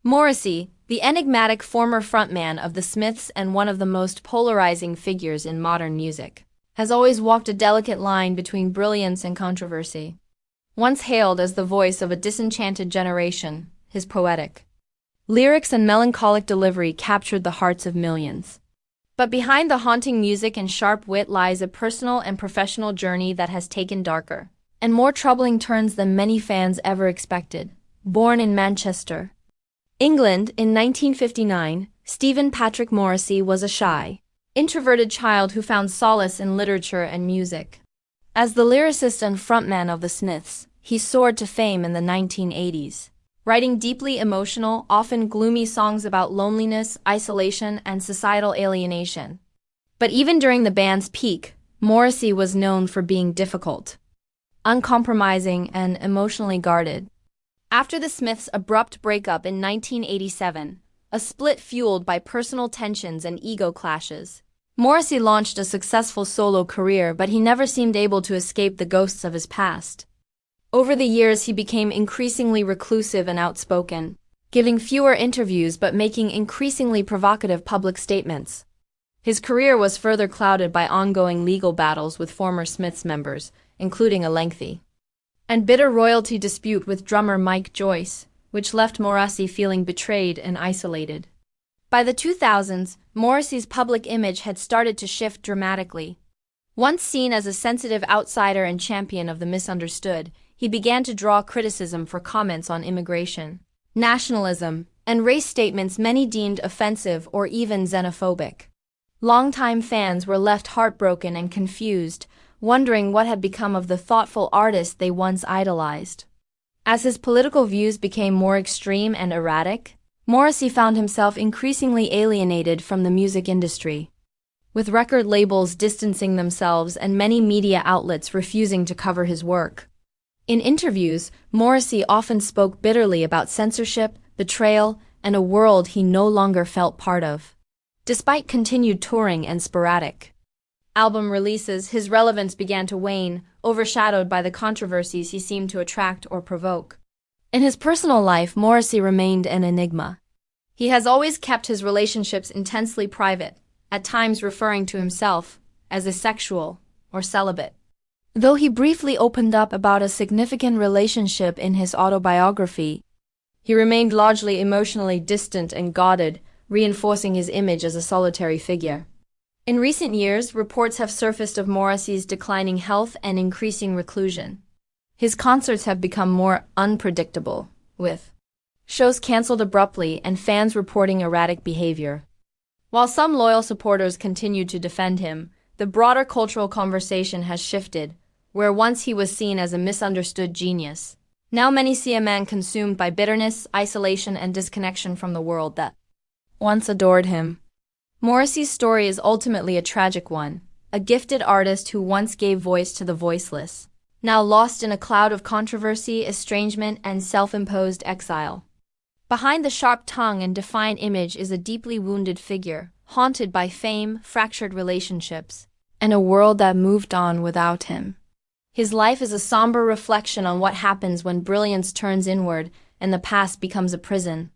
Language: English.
Morrissey, the enigmatic former frontman of the Smiths and one of the most polarizing figures in modern music, has always walked a delicate line between brilliance and controversy. Once hailed as the voice of a disenchanted generation, his poetic lyrics and melancholic delivery captured the hearts of millions. But behind the haunting music and sharp wit lies a personal and professional journey that has taken darker and more troubling turns than many fans ever expected. Born in Manchester, England in 1959, Stephen Patrick Morrissey was a shy, introverted child who found solace in literature and music. As the lyricist and frontman of the Smiths, he soared to fame in the 1980s, writing deeply emotional, often gloomy songs about loneliness, isolation, and societal alienation. But even during the band's peak, Morrissey was known for being difficult, uncompromising, and emotionally guarded. After the Smiths' abrupt breakup in 1987, a split fueled by personal tensions and ego clashes, Morrissey launched a successful solo career, but he never seemed able to escape the ghosts of his past. Over the years, he became increasingly reclusive and outspoken, giving fewer interviews but making increasingly provocative public statements. His career was further clouded by ongoing legal battles with former Smiths members, including a lengthy and bitter royalty dispute with drummer Mike Joyce, which left Morrissey feeling betrayed and isolated. By the 2000s, Morrissey's public image had started to shift dramatically. Once seen as a sensitive outsider and champion of the misunderstood, he began to draw criticism for comments on immigration, nationalism, and race statements many deemed offensive or even xenophobic. Longtime fans were left heartbroken and confused, wondering what had become of the thoughtful artist they once idolized. As his political views became more extreme and erratic, Morrissey found himself increasingly alienated from the music industry, with record labels distancing themselves and many media outlets refusing to cover his work. In interviews, Morrissey often spoke bitterly about censorship, betrayal, and a world he no longer felt part of. Despite continued touring and sporadic album releases, his relevance began to wane, overshadowed by the controversies he seemed to attract or provoke. In his personal life, Morrissey remained an enigma. He has always kept his relationships intensely private, at times referring to himself as asexual or celibate. Though he briefly opened up about a significant relationship in his autobiography, he remained largely emotionally distant and guarded, reinforcing his image as a solitary figure. In recent years, reports have surfaced of Morrissey's declining health and increasing reclusion. His concerts have become more unpredictable, with shows canceled abruptly and fans reporting erratic behavior. While some loyal supporters continue to defend him, the broader cultural conversation has shifted, where once he was seen as a misunderstood genius, now many see a man consumed by bitterness, isolation, and disconnection from the world that once adored him. Morrissey's story is ultimately a tragic one, a gifted artist who once gave voice to the voiceless, now lost in a cloud of controversy, estrangement, and self-imposed exile. Behind the sharp tongue and defiant image is a deeply wounded figure, haunted by fame, fractured relationships, and a world that moved on without him. His life is a somber reflection on what happens when brilliance turns inward and the past becomes a prison.